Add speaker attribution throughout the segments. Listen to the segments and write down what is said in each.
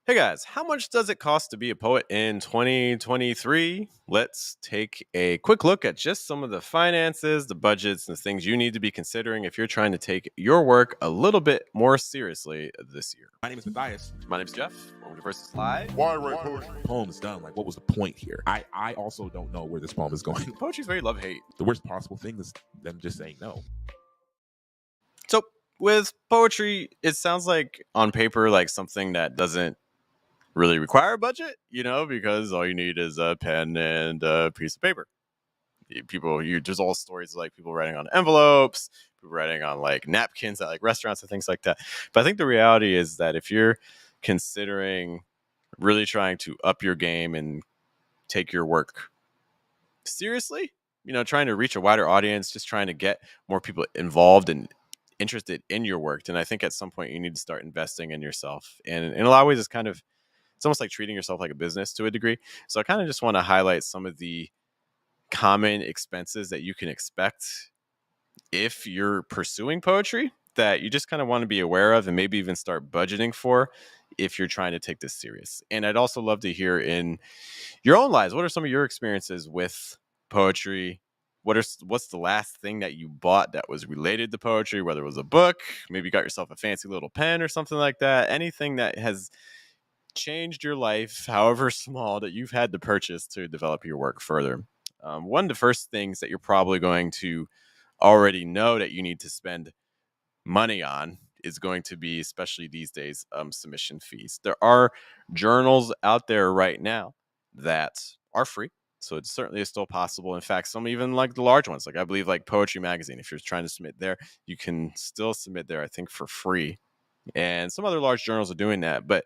Speaker 1: Hey guys, how much does it cost to be a poet in 2023? Let's take a quick look at just some of the finances, the budgets, and the things you need to be considering if you're trying to take your work a little bit more seriously this year.
Speaker 2: My name is Matthias.
Speaker 1: My name's Jeff. Welcome to Versus Live.
Speaker 3: Why write poetry?
Speaker 2: The poem is done. Like, what was the point here? I also don't know where this poem is going.
Speaker 1: Poetry's very love-hate.
Speaker 2: The worst possible thing is them just saying no.
Speaker 1: So with poetry, it sounds like on paper like something that doesn't really require a budget, because all you need is a pen and a piece of paper. There's all stories like people writing on envelopes, people writing on like napkins at like restaurants and things like that. But I think the reality is that if you're considering really trying to up your game and take your work seriously, trying to reach a wider audience, just trying to get more people involved and interested in your work, then I think at some point you need to start investing in yourself. And in a lot of ways, it's almost like treating yourself like a business to a degree. So I kind of just want to highlight some of the common expenses that you can expect if you're pursuing poetry that you just kind of want to be aware of and maybe even start budgeting for if you're trying to take this serious. And I'd also love to hear in your own lives, what are some of your experiences with poetry? What's the last thing that you bought that was related to poetry, whether it was a book, maybe you got yourself a fancy little pen or something like that, anything that has changed your life, however small, that you've had to purchase to develop your work further. One of the first things that you're probably going to already know that you need to spend money on is going to be, especially these days, submission fees. There are journals out there right now that are free. So it certainly is still possible. In fact, some even like the large ones, like I believe like Poetry Magazine, if you're trying to submit there, you can still submit there, I think, for free. And some other large journals are doing that. But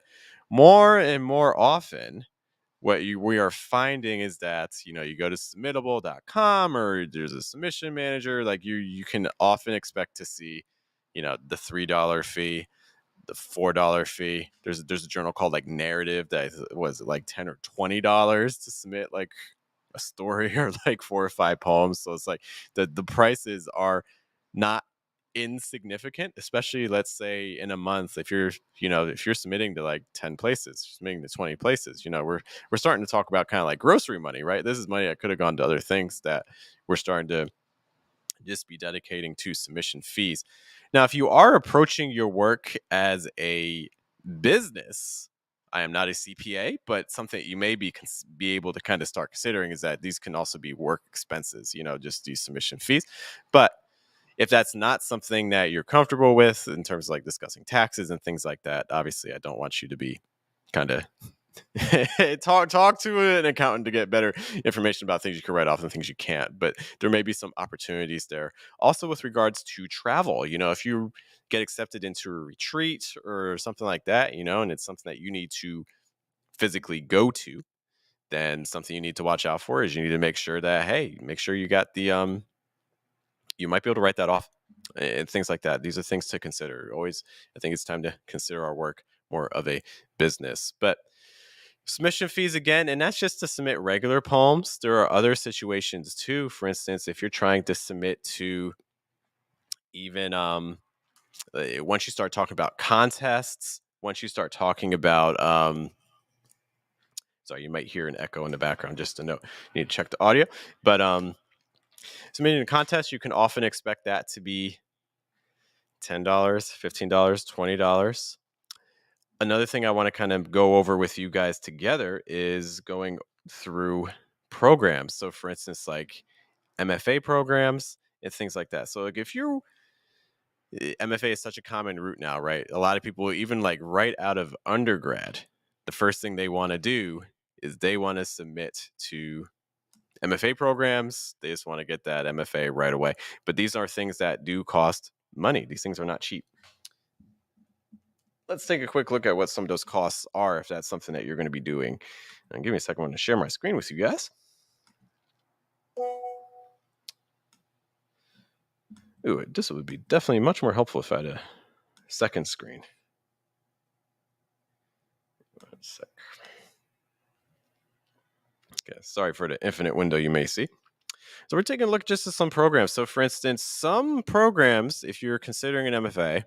Speaker 1: more and more often, we are finding is that you go to submittable.com or there's a submission manager, like you can often expect to see the $3 fee, the $4 fee. There's a journal called like Narrative that was like $10 or $20 to submit like a story or like 4 or 5 poems. So it's like the prices are not insignificant, especially let's say in a month. If you're submitting to like 10 places, submitting to 20 places, we're starting to talk about kind of like grocery money, right? This is money that could have gone to other things that we're starting to just be dedicating to submission fees. Now, if you are approaching your work as a business, I am not a CPA, but something you may be able to kind of start considering is that these can also be work expenses, just these submission fees. But if that's not something that you're comfortable with in terms of like discussing taxes and things like that, obviously I don't want you to be kind of talk to an accountant to get better information about things you can write off and things you can't. But there may be some opportunities there. Also, with regards to travel, if you get accepted into a retreat or something like that, and it's something that you need to physically go to, then something you need to watch out for is you need to make sure you got the you might be able to write that off and things like that. These are things to consider. Always, I think it's time to consider our work more of a business. But submission fees again, and that's just to submit regular poems. There are other situations too. For instance, if you're trying to submit to even once you start talking about contests, once you start talking about sorry, you might hear an echo in the background. Just a note, you need to check the audio. But submitting a contest, you can often expect that to be $10, $15, $20. Another thing I want to kind of go over with you guys together is going through programs. So for instance, like MFA programs and things like that. So like if you're MFA is such a common route now, right? A lot of people, even like right out of undergrad, the first thing they want to do is they want to submit to MFA programs. They just want to get that MFA right away. But these are things that do cost money. These things are not cheap. Let's take a quick look at what some of those costs are if that's something that you're going to be doing. And give me a second. I want to share my screen with you guys. Ooh, this would be definitely much more helpful if I had a second screen. 1 sec. Okay, sorry for the infinite window you may see. So we're taking a look just at some programs. So for instance, some programs, if you're considering an MFA,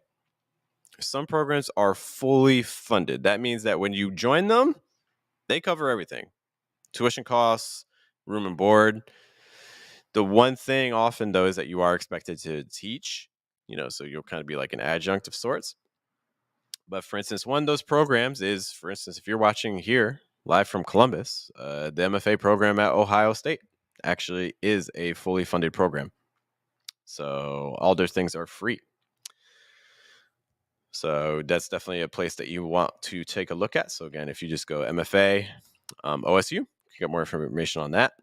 Speaker 1: Some programs are fully funded. That means that when you join them, they cover everything. Tuition costs, room and board. The one thing often, though, is that you are expected to teach, so you'll kind of be like an adjunct of sorts. But for instance, one of those programs is, for instance, if you're watching here live from Columbus, the MFA program at Ohio State actually is a fully funded program. So all those things are free. So that's definitely a place that you want to take a look at. So again, if you just go MFA, OSU, you can get more information on that.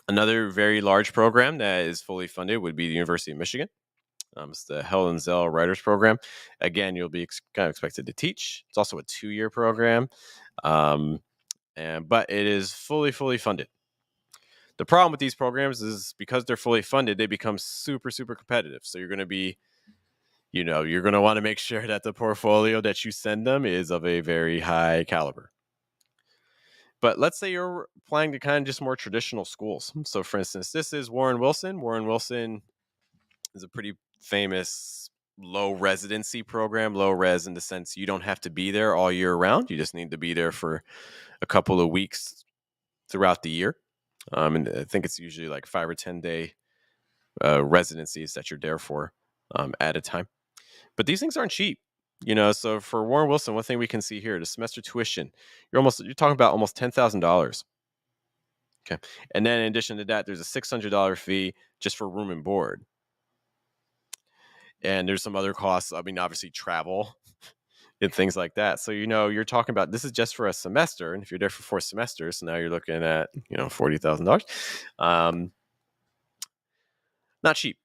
Speaker 1: Another very large program that is fully funded would be the University of Michigan. It's the Helen Zell Writers Program. Again, you'll be kind of expected to teach. It's also a 2-year program, but it is fully funded. The problem with these programs is because they're fully funded, they become super competitive. So you're going to be, you're going to want to make sure that the portfolio that you send them is of a very high caliber. But let's say you're applying to kind of just more traditional schools. So for instance, this is Warren Wilson. Warren Wilson is a pretty famous low residency program, low res in the sense you don't have to be there all year round. You just need to be there for a couple of weeks throughout the year. And I think it's usually like 5 or 10 day residencies that you're there for at a time. But these things aren't cheap. So for Warren Wilson, one thing we can see here, the semester tuition, you're talking about almost $10,000. Okay. And then in addition to that, there's a $600 fee just for room and board. And there's some other costs. I mean, obviously travel and things like that. So, you're talking about, this is just for a semester. And if you're there for 4 semesters, so now you're looking at, $40,000. Not cheap.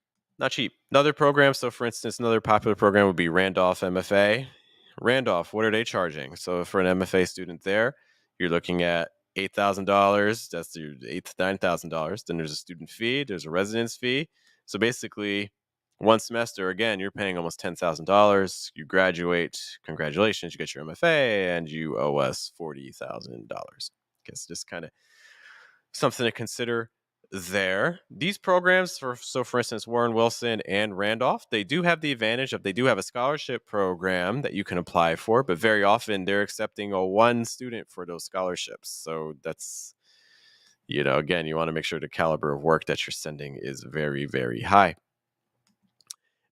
Speaker 1: Another program. So for instance, another popular program would be Randolph MFA. Randolph, what are they charging? So for an MFA student there, you're looking at $8,000. That's your $8,000 to $9,000. Then there's a student fee. There's a residence fee. So basically, one semester, again, you're paying almost $10,000. You graduate. Congratulations. You get your MFA and you owe us $40,000. Guess just kind of something to consider there. These programs, for instance, Warren Wilson and Randolph, they do have the advantage of, they do have a scholarship program that you can apply for, but very often they're accepting one student for those scholarships. So that's, again, you want to make sure the caliber of work that you're sending is very, very high.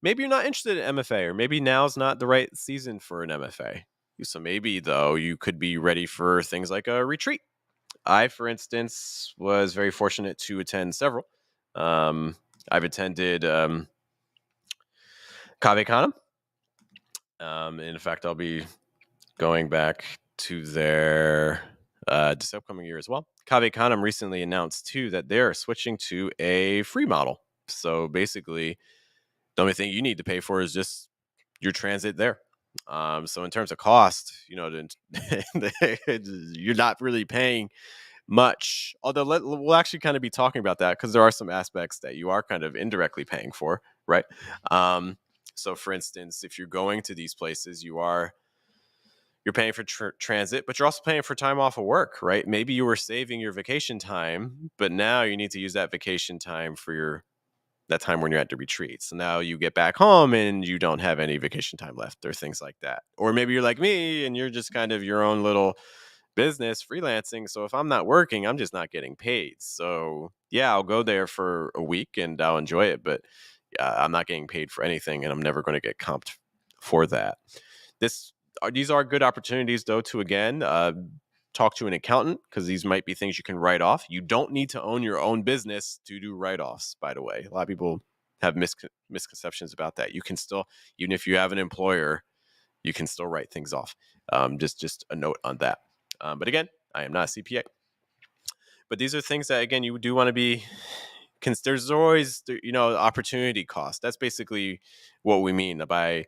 Speaker 1: Maybe you're not interested in MFA, or maybe now's not the right season for an MFA. So maybe, though, you could be ready for things like a retreat. I, for instance, was very fortunate to attend several. I've attended Cave Canem. In fact, I'll be going back to there this upcoming year as well. Cave Canem recently announced, too, that they're switching to a free model. So basically, the only thing you need to pay for is just your transit there. So in terms of cost, you're not really paying much, although we'll actually kind of be talking about that because there are some aspects that you are kind of indirectly paying for, right? So for instance, if you're going to these places, you're paying for transit, but you're also paying for time off of work, right? Maybe you were saving your vacation time, but now you need to use that vacation time for that time when you're at the retreat. So now you get back home and you don't have any vacation time left, or things like that. Or maybe you're like me and you're just kind of your own little business freelancing. So if I'm not working, I'm just not getting paid. So yeah, I'll go there for a week and I'll enjoy it, but I'm not getting paid for anything, and I'm never going to get comped for that. These are good opportunities, though, to again talk to an accountant, because these might be things you can write off. You don't need to own your own business to do write-offs, by the way. A lot of people have misconceptions about that. You can still, even if you have an employer, you can still write things off. Just a note on that. But again, I am not a CPA. But these are things that, again, you do want to be, there's always, opportunity cost. That's basically what we mean by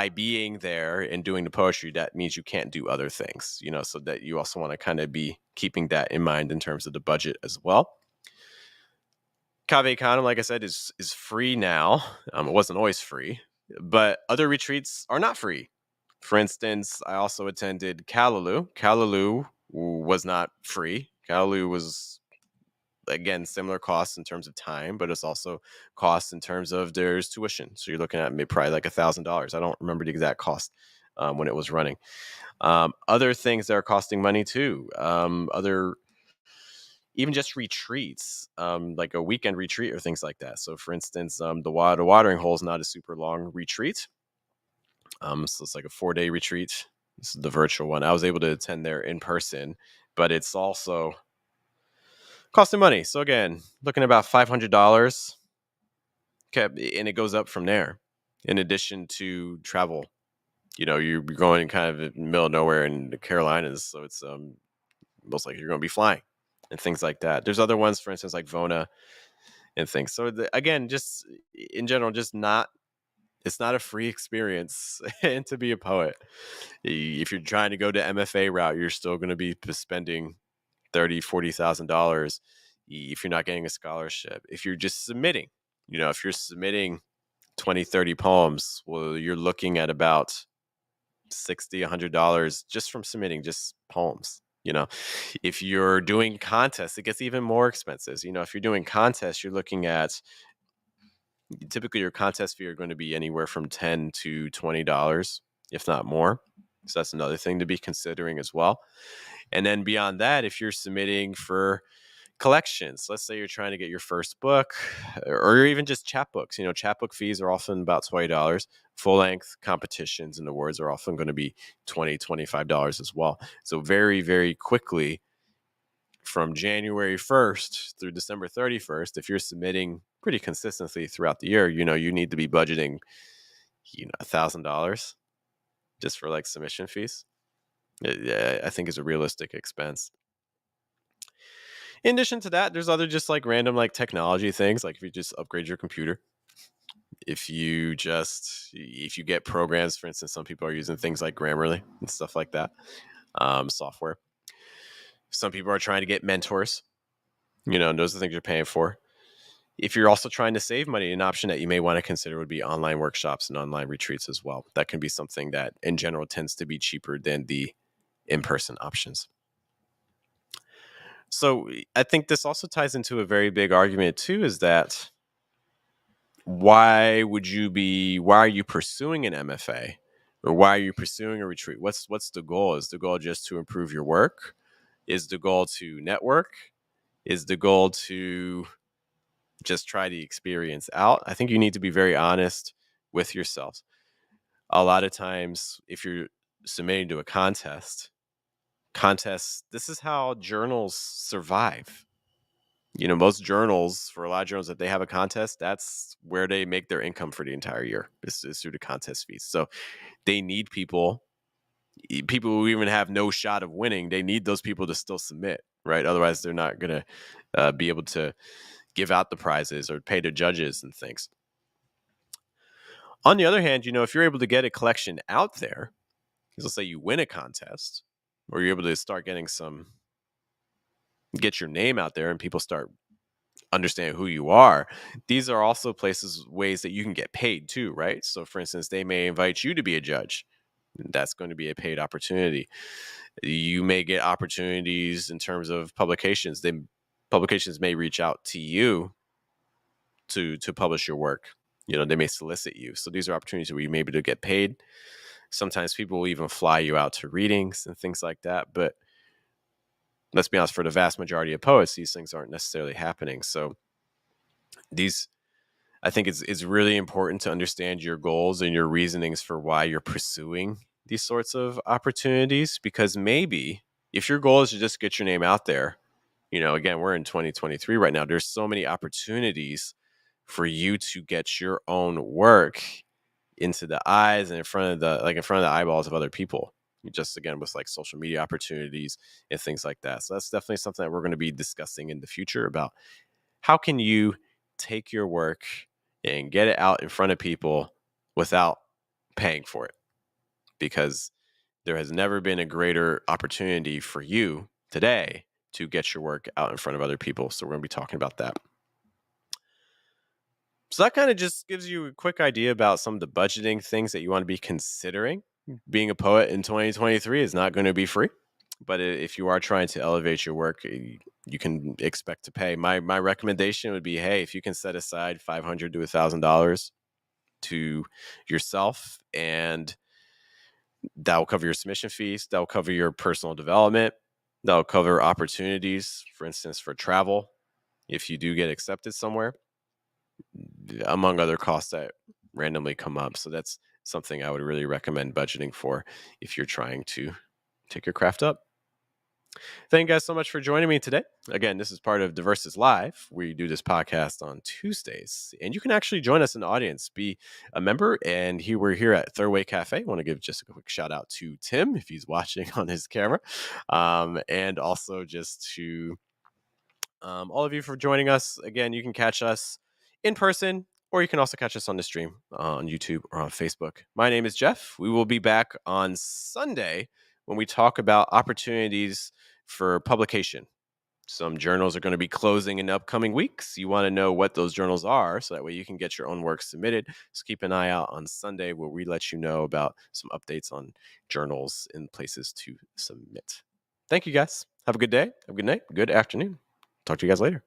Speaker 1: being there and doing the poetry. That means you can't do other things, so that you also want to kind of be keeping that in mind in terms of the budget as well. Cave Canem, like I said, is free now. It wasn't always free, but other retreats are not free. For instance, I also attended Callaloo. Callaloo was not free. Callaloo was again, similar costs in terms of time, but it's also costs in terms of there's tuition. So you're looking at maybe probably like $1,000. I don't remember the exact cost when it was running. Other things that are costing money too. Other even just retreats, like a weekend retreat or things like that. So, for instance, the watering hole is not a super long retreat. So it's like a 4-day retreat. This is the virtual one. I was able to attend there in person, but it's also costing money. So again, looking at about $500. Okay, and it goes up from there. In addition to travel, you're going kind of in the middle of nowhere in the Carolinas, so it's most likely you're going to be flying and things like that. There's other ones, for instance, like Vona and things. So again, just in general, it's not a free experience. And to be a poet, if you're trying to go to MFA route, you're still going to be spending $30,000-$40,000 if you're not getting a scholarship. If you're just submitting, if you're submitting 20, 30 poems, well, you're looking at about $60-$100 just from submitting just poems. If you're doing contests, it gets even more expensive. If you're doing contests, you're looking at typically your contest fee are going to be anywhere from $10 to $20, if not more. So that's another thing to be considering as well. And then beyond that, if you're submitting for collections, let's say you're trying to get your first book or even just chapbooks. Chapbook fees are often about $20. Full-length competitions and awards are often going to be $20, $25 as well. So very, very quickly, from January 1st through December 31st, if you're submitting pretty consistently throughout the year, you need to be budgeting, $1,000 just for like submission fees. I think is a realistic expense. In addition to that, there's other just like random like technology things, like if you just upgrade your computer, if you get programs, for instance, some people are using things like Grammarly and stuff like that, software. Some people are trying to get mentors, and those are the things you're paying for. If you're also trying to save money, an option that you may want to consider would be online workshops and online retreats as well. That can be something that in general tends to be cheaper than the in-person options. So I think this also ties into a very big argument too, is that why are you pursuing an MFA, or why are you pursuing a retreat? What's the goal? Is the goal just to improve your work? Is the goal to network? Is the goal to just try the experience out? I think you need to be very honest with yourselves. A lot of times, if you're submitting to a contest, this is how journals survive. Most journals, for a lot of journals, that they have a contest, that's where they make their income for the entire year, is through the contest fees. So they need people who even have no shot of winning. They need those people to still submit, right? Otherwise, they're not going to be able to give out the prizes or pay the judges and things. On the other hand, if you're able to get a collection out there, because let's say you win a contest, or you're able to start get your name out there and people start understanding who you are, these are also ways that you can get paid too, right? So for instance, they may invite you to be a judge. That's going to be a paid opportunity. You may get opportunities in terms of publications. Publications may reach out to you to publish your work. They may solicit you. So these are opportunities where you may be able to get paid. Sometimes people will even fly you out to readings and things like that. But let's be honest, for the vast majority of poets, these things aren't necessarily happening. So I think it's really important to understand your goals and your reasonings for why you're pursuing these sorts of opportunities, because maybe if your goal is to just get your name out there, again, we're in 2023 right now. There's so many opportunities for you to get your own work into the eyes and in front of the eyeballs of other people. Just again with like social media opportunities and things like that. So that's definitely something that we're going to be discussing in the future about how can you take your work and get it out in front of people without paying for it, because there has never been a greater opportunity for you today to get your work out in front of other people. So we're going to be talking about that. So that kind of just gives you a quick idea about some of the budgeting things that you want to be considering. Being a poet in 2023 is not going to be free. But if you are trying to elevate your work, you can expect to pay. My recommendation would be, hey, if you can set aside $500 to $1,000 to yourself, and that will cover your submission fees, that will cover your personal development, that will cover opportunities, for instance, for travel, if you do get accepted somewhere, among other costs that randomly come up. So that's something I would really recommend budgeting for if you're trying to take your craft up. Thank you guys so much for joining me today. Again, this is part of Diversus Live. We do this podcast on Tuesdays, and you can actually join us in the audience, be a member. And here we're here at Third Way Cafe. I want to give just a quick shout out to Tim if he's watching on his camera, and also just to all of you for joining us. Again, you can catch us in person, or you can also catch us on the stream on YouTube or on Facebook. My name is Jeff. We will be back on Sunday when we talk about opportunities for publication. Some journals are going to be closing in upcoming weeks. You want to know what those journals are, so that way you can get your own work submitted. So keep an eye out on Sunday, where we let you know about some updates on journals and places to submit. Thank you, guys. Have a good day. Have a good night. Good afternoon. Talk to you guys later.